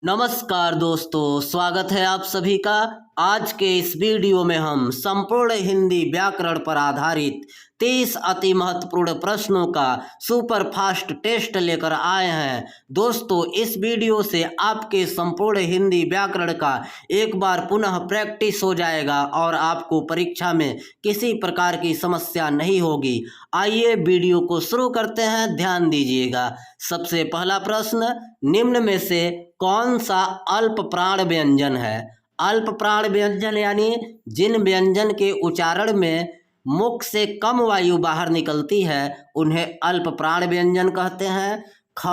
नमस्कार दोस्तों, स्वागत है आप सभी का। आज के इस वीडियो में हम संपूर्ण हिंदी व्याकरण पर आधारित 30 अति महत्वपूर्ण प्रश्नों का सुपर फास्ट टेस्ट लेकर आए हैं। दोस्तों, इस वीडियो से आपके संपूर्ण हिंदी व्याकरण का एक बार पुनः प्रैक्टिस हो जाएगा और आपको परीक्षा में किसी प्रकार की समस्या नहीं होगी। आइए वीडियो को शुरू करते हैं, ध्यान दीजिएगा। सबसे पहला प्रश्न, निम्न में से कौन सा अल्प प्राण व्यंजन है? अल्प प्राण व्यंजन यानी जिन व्यंजन के उच्चारण में मुख से कम वायु बाहर निकलती है उन्हें अल्प प्राण व्यंजन कहते हैं। ख,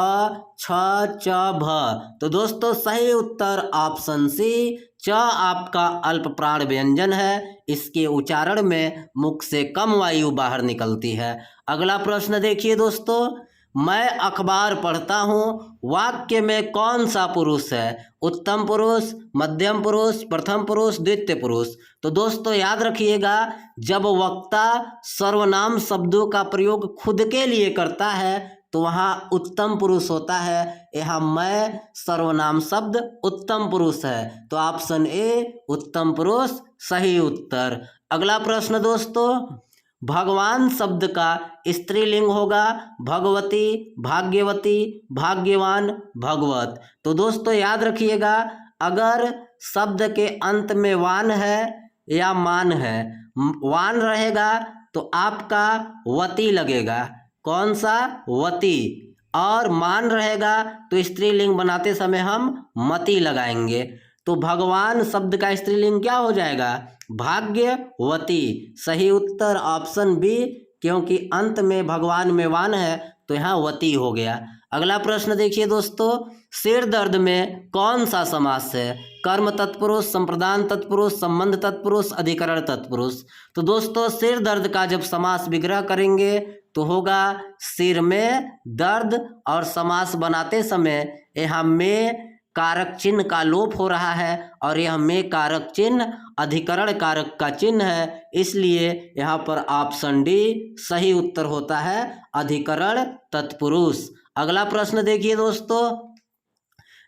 छ, च, भ। तो दोस्तों सही उत्तर ऑप्शन सी च आपका अल्प प्राण व्यंजन है। इसके उच्चारण में मुख से कम वायु बाहर निकलती है। अगला प्रश्न देखिए दोस्तों, मैं अखबार पढ़ता हूँ, वाक्य में कौन सा पुरुष है? उत्तम पुरुष, मध्यम पुरुष, प्रथम पुरुष, द्वितीय पुरुष। तो दोस्तों याद रखिएगा, जब वक्ता सर्वनाम शब्दों का प्रयोग खुद के लिए करता है तो वहाँ उत्तम पुरुष होता है। यहाँ मैं सर्वनाम शब्द उत्तम पुरुष है, तो ऑप्शन ए उत्तम पुरुष सही उत्तर। अगला प्रश्न दोस्तों, भगवान शब्द का स्त्रीलिंग होगा भगवती, भाग्यवती, भाग्यवान, भगवत। तो दोस्तों याद रखिएगा, अगर शब्द के अंत में वान है या मान है, वान रहेगा तो आपका वती लगेगा। कौन सा? वती। और मान रहेगा तो स्त्रीलिंग बनाते समय हम मति लगाएंगे। तो भगवान शब्द का स्त्रीलिंग क्या हो जाएगा? भाग्यवती। सही उत्तर ऑप्शन बी, क्योंकि अंत में भगवान में वान है तो यहाँ वती हो गया। अगला प्रश्न देखिए दोस्तों, सिर दर्द में कौन सा समास है? कर्म तत्पुरुष, संप्रदान तत्पुरुष, संबंध तत्पुरुष, अधिकरण तत्पुरुष। तो दोस्तों सिर दर्द का जब समास विग्रह करेंगे तो होगा सिर में दर्द, और समास बनाते समय यहाँ में कारक चिन्ह का लोप हो रहा है और यह में कारक चिन्ह अधिकरण कारक का चिन्ह है, इसलिए यहाँ पर ऑप्शन डी सही उत्तर होता है, अधिकरण तत्पुरुष। अगला प्रश्न देखिए दोस्तों,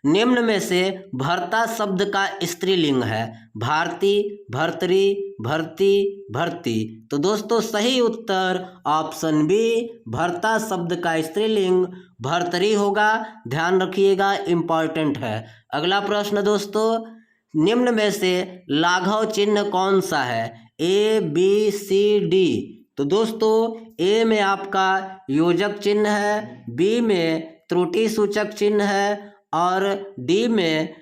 निम्न में से भर्ता शब्द का स्त्रीलिंग है भारती, भर्तरी, भर्ती, भर्ती। तो दोस्तों सही उत्तर ऑप्शन बी, भर्ता शब्द का स्त्रीलिंग भर्तरी होगा। ध्यान रखिएगा, इम्पॉर्टेंट है। अगला प्रश्न दोस्तों, निम्न में से लाघव चिन्ह कौन सा है? ए, बी, सी, डी। तो दोस्तों ए में आपका योजक चिन्ह है, बी में त्रुटि सूचक चिन्ह है और डी में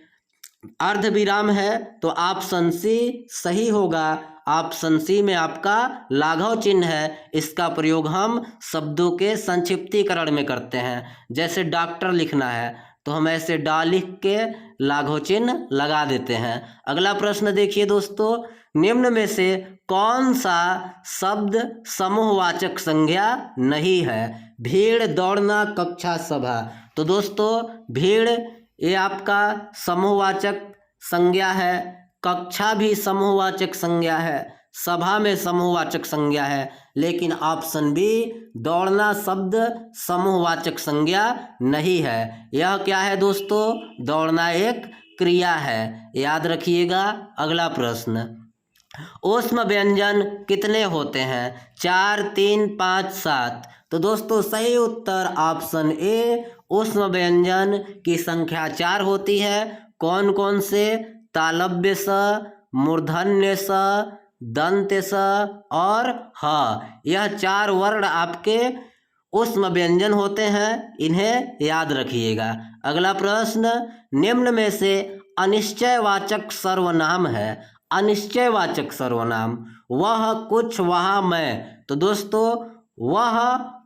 अर्धविराम है। तो ऑप्शन सी सही होगा। ऑप्शन सी में आपका लाघव चिन्ह है। इसका प्रयोग हम शब्दों के संक्षिप्तीकरण में करते हैं। जैसे डॉक्टर लिखना है तो हम ऐसे डा लिख के लाघव चिन्ह लगा देते हैं। अगला प्रश्न देखिए दोस्तों, निम्न में से कौन सा शब्द समूहवाचक संज्ञा नहीं है? भीड़, दौड़ना, कक्षा, सभा। तो दोस्तों भीड़ ये आपका समूहवाचक संज्ञा है, कक्षा भी समूहवाचक संज्ञा है, सभा में समूहवाचक संज्ञा है, लेकिन ऑप्शन बी दौड़ना शब्द समूहवाचक संज्ञा नहीं है। यह क्या है दोस्तों? दौड़ना एक क्रिया है, याद रखिएगा। अगला प्रश्न, ऊष्म व्यंजन कितने होते हैं? 4, 3, 5, 7। तो दोस्तों सही उत्तर ऑप्शन ए, ऊष्म व्यंजन की संख्या 4 होती है। कौन कौन से? तालव्य स, मूर्धन्य स, दंत्य स और ह। यह 4 वर्ण आपके ऊष्म व्यंजन होते हैं, इन्हें याद रखिएगा। अगला प्रश्न, निम्न में से अनिश्चयवाचक सर्वनाम है। अनिश्चयवाचक सर्वनाम, वह, कुछ, वहाँ, मैं। तो दोस्तों वह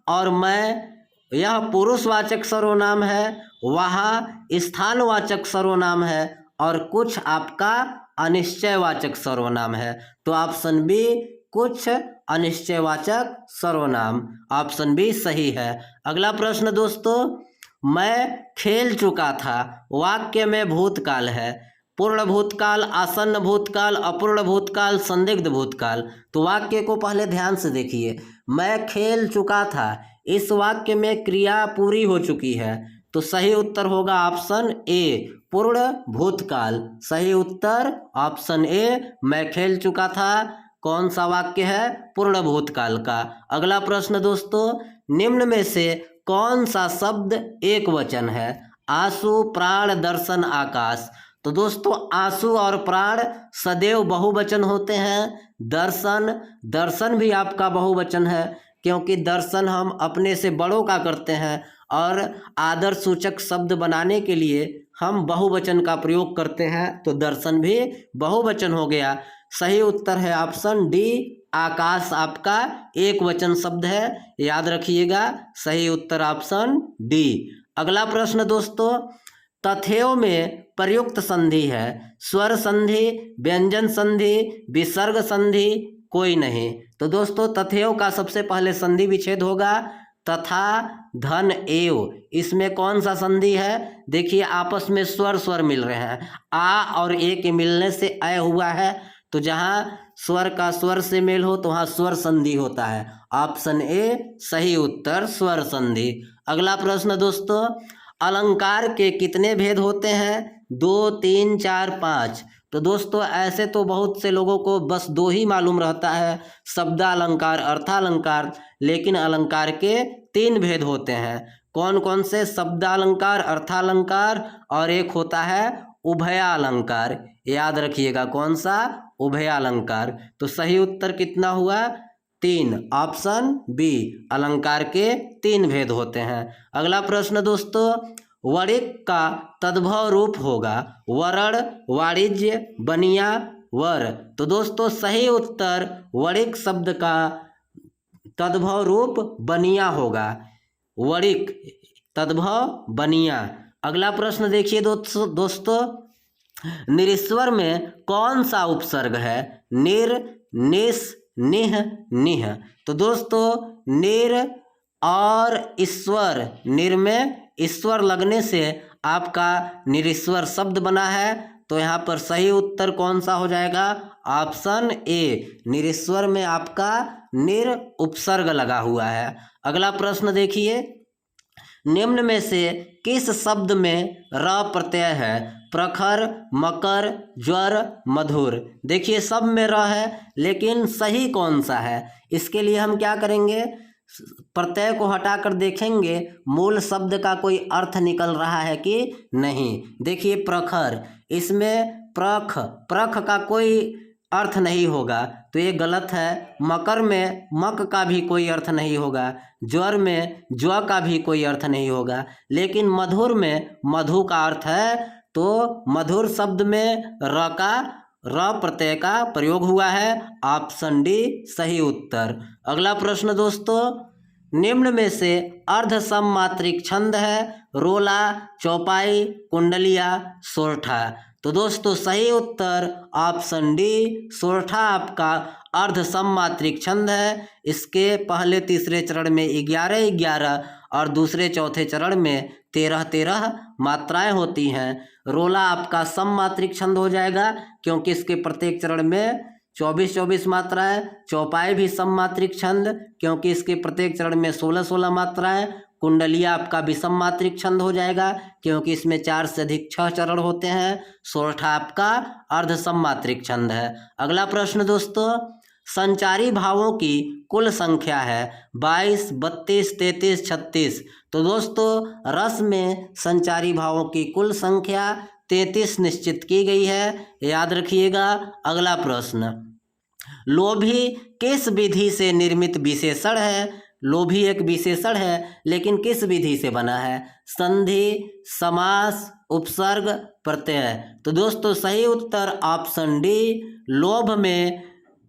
और मैं यह पुरुषवाचक सर्वनाम है, वहाँ स्थानवाचक सर्वनाम है और कुछ आपका अनिश्चयवाचक सर्वनाम है। तो ऑप्शन बी कुछ अनिश्चयवाचक सर्वनाम, ऑप्शन बी सही है। अगला प्रश्न दोस्तों, मैं खेल चुका था, वाक्य में भूतकाल है। पूर्ण भूतकाल, आसन्न भूतकाल, अपूर्ण भूतकाल, संदिग्ध भूतकाल। तो वाक्य को पहले ध्यान से देखिए, मैं खेल चुका था, इस वाक्य में क्रिया पूरी हो चुकी है, तो सही उत्तर होगा ऑप्शन ए, पूर्ण भूतकाल। सही उत्तर ऑप्शन ए, मैं खेल चुका था। कौन सा वाक्य है? पूर्ण भूतकाल का। अगला प्रश्न दोस्तों, निम्न में से कौन सा शब्द एक वचन है? आंसू, प्राण, दर्शन, आकाश। तो दोस्तों आंसू और प्राण सदैव बहुवचन होते हैं। दर्शन भी आपका बहुवचन है, क्योंकि दर्शन हम अपने से बड़ों का करते हैं और आदर सूचक शब्द बनाने के लिए हम बहुवचन का प्रयोग करते हैं, तो दर्शन भी बहुवचन हो गया। सही उत्तर है ऑप्शन डी, आकाश आपका एक वचन शब्द है, याद रखिएगा। सही उत्तर ऑप्शन डी। अगला प्रश्न दोस्तों, तथ्यों में प्रयुक्त संधि है स्वर संधि, व्यंजन संधि, विसर्ग संधि, कोई नहीं। तो दोस्तों तथ्यों का सबसे पहले संधि विच्छेद होगा, तथा, धन, एव। इसमें कौन सा संधि है? देखिए आपस में स्वर मिल रहे हैं, आ और ए के मिलने से अ हुआ है, तो जहाँ स्वर का स्वर से मेल हो तो वहाँ स्वर संधि होता है। ऑप्शन ए सही उत्तर, स्वर संधि। अगला प्रश्न दोस्तों, अलंकार के कितने भेद होते हैं? 2, 3, 4, 5। तो दोस्तों ऐसे तो बहुत से लोगों को बस 2 ही मालूम रहता है, शब्दालंकार, अर्थालंकार, लेकिन अलंकार के 3 भेद होते हैं। कौन कौन से? शब्दालंकार, अर्थालंकार और एक होता है उभयालंकार। याद रखिएगा कौन सा? उभयालंकार। तो सही उत्तर कितना हुआ? 3, ऑप्शन बी, अलंकार के 3 भेद होते हैं। अगला प्रश्न दोस्तों, वणिक का तद्भव रूप होगा वरण, वाणिज्य, बनिया, वर। तो दोस्तों सही उत्तर वणिक शब्द का तद्भव रूप बनिया होगा। वणिक तद्भव बनिया। अगला प्रश्न देखिए दोस्तों, निरीश्वर में कौन सा उपसर्ग है? निर, निस, निह, निह। तो दोस्तों निर और ईश्वर, निर में ईश्वर लगने से आपका निरीश्वर शब्द बना है, तो यहाँ पर सही उत्तर कौन सा हो जाएगा? ऑप्शन ए, निरीश्वर में आपका निर उपसर्ग लगा हुआ है। अगला प्रश्न देखिए, निम्न में से किस शब्द में र प्रत्यय है? प्रखर, मकर, ज्वर, मधुर। देखिए सब में र है, लेकिन सही कौन सा है? इसके लिए हम क्या करेंगे? प्रत्यय को हटाकर देखेंगे मूल शब्द का कोई अर्थ निकल रहा है कि नहीं। देखिए प्रखर, इसमें प्रख का कोई अर्थ नहीं होगा, तो ये गलत है। मकर में मक का भी कोई अर्थ नहीं होगा, ज्वर में ज्व का भी कोई अर्थ नहीं होगा, लेकिन मधुर में मधु का अर्थ है, तो मधुर शब्द में र प्रत्यय का प्रयोग हुआ है। ऑप्शन डी सही उत्तर। अगला प्रश्न दोस्तों, निम्न में से अर्ध सममात्रिक छंद है रोला, चौपाई, कुंडलिया, सोरठा। तो दोस्तों सही उत्तर ऑप्शन डी, सोरठा आपका अर्ध सममात्रिक छंद है। इसके पहले तीसरे चरण में 11-11 और दूसरे चौथे चरण में 13-13 मात्राएं होती हैं। रोला आपका सममात्रिक छंद हो जाएगा, क्योंकि इसके प्रत्येक चरण में 24-24 मात्राएं। चौपाई भी सममात्रिक छंद, क्योंकि इसके प्रत्येक चरण में 16-16 मात्राएं। कुंडलिया आपका विषम मात्रिक छंद हो जाएगा, क्योंकि इसमें 4 से अधिक 6 चरण होते हैं। सोरठा आपका अर्ध सममात्रिक छंद है। अगला प्रश्न दोस्तों, संचारी भावों की कुल संख्या है 22, 32, 33, 36। तो दोस्तों रस में संचारी भावों की कुल संख्या 33 निश्चित की गई है, याद रखिएगा। अगला प्रश्न, लोभी किस विधि से निर्मित विशेषण है? लोभी एक विशेषण है, लेकिन किस विधि से बना है? संधि, समास, उपसर्ग, प्रत्यय। तो दोस्तों सही उत्तर ऑप्शन डी,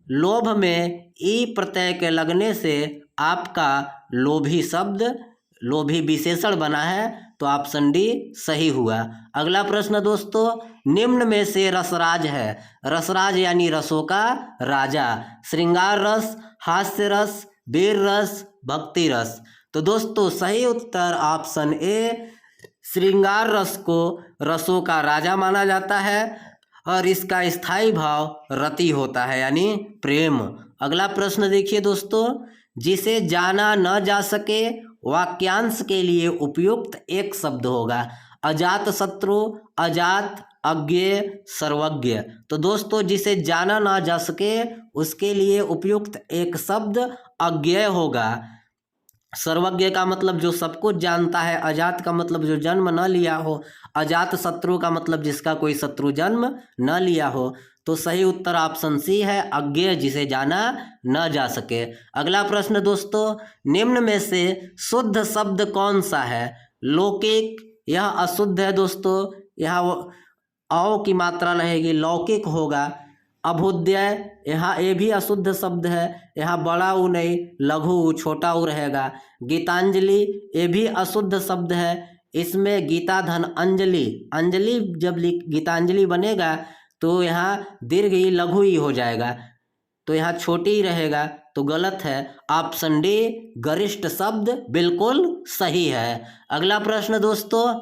लोभ में ई प्रत्यय के लगने से आपका लोभी शब्द, लोभी विशेषण बना है, तो ऑप्शन डी सही हुआ। अगला प्रश्न दोस्तों, निम्न में से रसराज है? रसराज यानी रसों का राजा। श्रृंगार रस, हास्य रस, वीर रस, भक्ति रस। तो दोस्तों सही उत्तर ऑप्शन ए, श्रृंगार रस को रसों का राजा माना जाता है और इसका स्थायी भाव रति होता है, यानी प्रेम। अगला प्रश्न देखिए दोस्तों, जिसे जाना न जा सके वाक्यांश के लिए उपयुक्त एक शब्द होगा। अजात शत्रु, अजात, अज्ञेय, सर्वज्ञ। तो दोस्तों जिसे जाना ना जा सके उसके लिए उपयुक्त एक शब्द अज्ञेय होगा। सर्वज्ञ का मतलब जो सब कुछ जानता है, अजात का मतलब जो जन्म न लिया हो, अजात शत्रु का मतलब जिसका कोई शत्रु जन्म न लिया हो। तो सही उत्तर ऑप्शन सी है, अज्ञेय, जिसे जाना न जा सके। अगला प्रश्न दोस्तों, निम्न में से शुद्ध शब्द कौन सा है? लौकिक, यह अशुद्ध है दोस्तों, यहाँ औ की मात्रा रहेगी, लौकिक होगा। अभुदय, यहाँ ए भी अशुद्ध शब्द है, यहाँ बड़ा ऊ नहीं, लघु ऊ, छोटा ऊ रहेगा। गीतांजलि, ये भी अशुद्ध शब्द है, इसमें गीता धन अंजलि, अंजलि जब गीतांजलि बनेगा तो यहाँ दीर्घ ही लघु ही हो जाएगा, तो यहाँ छोटी ही रहेगा, तो गलत है। ऑप्शन डी गरिष्ठ शब्द बिल्कुल सही है। अगला प्रश्न दोस्तों,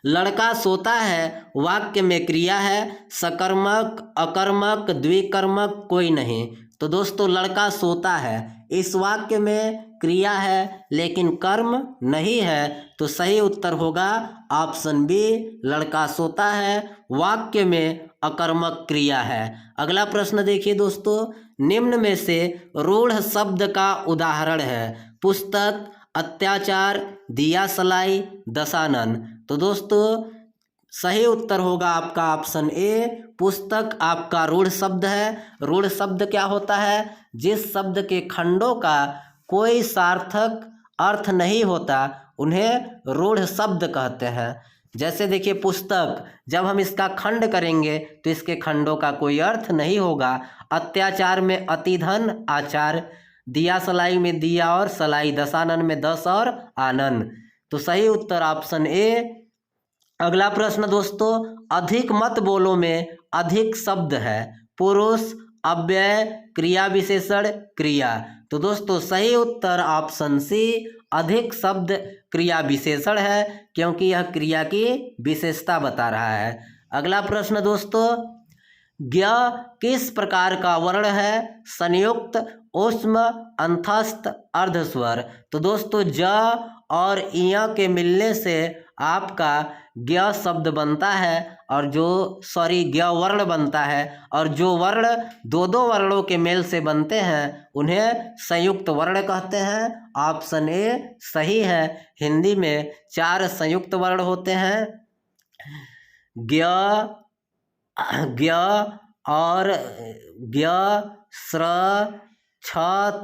लड़का सोता है वाक्य में क्रिया है, सकर्मक, अकर्मक, द्विकर्मक कोई नहीं। तो दोस्तों लड़का सोता है, इस वाक्य में क्रिया है लेकिन कर्म नहीं है, तो सही उत्तर होगा ऑप्शन बी, लड़का सोता है वाक्य में अकर्मक क्रिया है। अगला प्रश्न देखिए दोस्तों, निम्न में से रूढ़ शब्द का उदाहरण है? पुस्तक, अत्याचार, दिया सलाई, दशानन। तो दोस्तों सही उत्तर होगा आपका ऑप्शन ए, पुस्तक आपका रूढ़ शब्द है। रूढ़ शब्द क्या होता है? जिस शब्द के खंडों का कोई सार्थक अर्थ नहीं होता उन्हें रूढ़ शब्द कहते हैं। जैसे देखिए पुस्तक, जब हम इसका खंड करेंगे तो इसके खंडों का कोई अर्थ नहीं होगा। अत्याचार में अति धन आचार, दिया सलाई में दिया और सलाई, दशानन में दस और आनंद। तो सही उत्तर ऑप्शन ए। अगला प्रश्न दोस्तों, अधिक मत बोलो में अधिक शब्द है? पुरुष, अव्यय, क्रिया विशेषण, क्रिया। तो दोस्तों सही उत्तर ऑप्शन सी, अधिक शब्द क्रिया विशेषण है, क्योंकि यह क्रिया की विशेषता बता रहा है। अगला प्रश्न दोस्तों, ज्ञ किस प्रकार का वर्ण है? संयुक्त, ऊष्म, अंतस्थ, अर्धस्वर। तो दोस्तों ज और इया के मिलने से आपका ज्ञ शब्द बनता है, और ज्ञ वर्ण बनता है, और जो वर्ण दो दो वर्णों के मेल से बनते हैं उन्हें संयुक्त वर्ण कहते हैं। ऑप्शन ए सही है। हिंदी में 4 संयुक्त वर्ण होते हैं, ज्ञ, ज्ञ और ज्ञ, श्र, छ,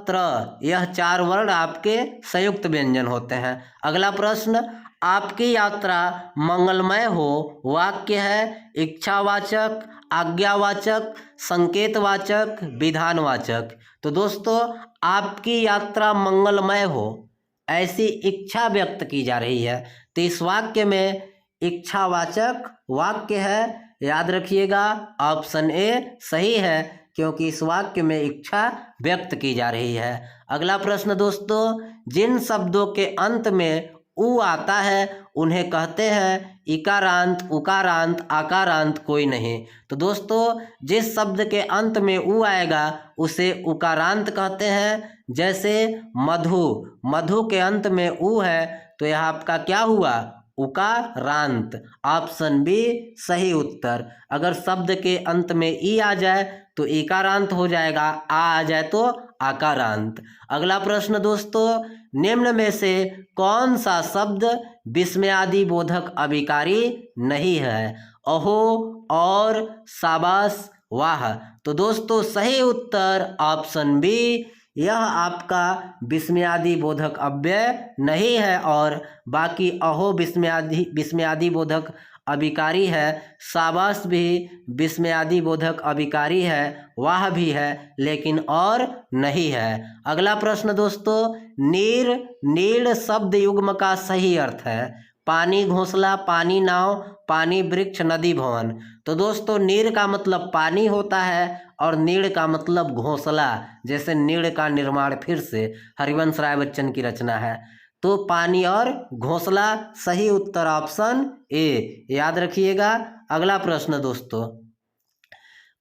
त्र, यह 4 वर्ण आपके संयुक्त व्यंजन होते हैं। अगला प्रश्न, आपकी यात्रा मंगलमय हो वाक्य है? इच्छावाचक, आज्ञावाचक, संकेतवाचक, विधानवाचक। तो दोस्तों आपकी यात्रा मंगलमय हो, ऐसी इच्छा व्यक्त की जा रही है, तो इस वाक्य में इच्छावाचक वाक्य है, याद रखिएगा ऑप्शन ए सही है, क्योंकि इस वाक्य में इच्छा व्यक्त की जा रही है। अगला प्रश्न दोस्तों, जिन शब्दों के अंत में उ आता है उन्हें कहते हैं इकारांत, उकारांत, आकारांत कोई नहीं। तो दोस्तों जिस शब्द के अंत में उ आएगा उसे उकारांत कहते हैं। जैसे मधु, मधु के अंत में उ है तो यह आपका क्या हुआ? उकारांत। ऑप्शन बी सही उत्तर। अगर शब्द के अंत में ई आ जाए तो इकारांत हो जाएगा, आ जाए तो आकारांत। अगला प्रश्न दोस्तों, निम्न में से कौन सा शब्द विस्मयादि बोधक अभिकारी नहीं है? अहो, और, शाबाश, वाह। तो दोस्तों सही उत्तर ऑप्शन बी, यह आपका विस्मयादि बोधक अव्यय नहीं है, और बाकी अहो विस्मयादि बोधक अभिकारी है, शाबाश भी विस्मयादि बोधक अभिकारी है, वाह भी है, लेकिन और नहीं है। अगला प्रश्न दोस्तों, नीर, नीड़ शब्द युग्म का सही अर्थ है? पानी घोंसला, पानी नाव, पानी वृक्ष, नदी भवन। तो दोस्तों नीर का मतलब पानी होता है और नीड़ का मतलब घोंसला, जैसे नीड़ का निर्माण फिर से हरिवंश राय बच्चन की रचना है। तो पानी और घोंसला सही उत्तर ऑप्शन ए, याद रखिएगा। अगला प्रश्न दोस्तों,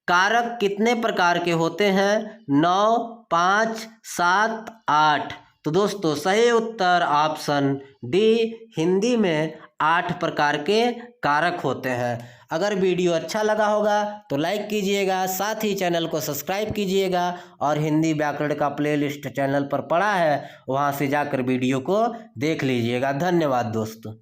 कारक कितने प्रकार के होते हैं? 9, 5, 7, 8। तो दोस्तों सही उत्तर ऑप्शन डी, हिंदी में 8 प्रकार के कारक होते हैं। अगर वीडियो अच्छा लगा होगा तो लाइक कीजिएगा, साथ ही चैनल को सब्सक्राइब कीजिएगा और हिंदी व्याकरण का प्लेलिस्ट चैनल पर पड़ा है, वहां से जाकर वीडियो को देख लीजिएगा। धन्यवाद दोस्तों।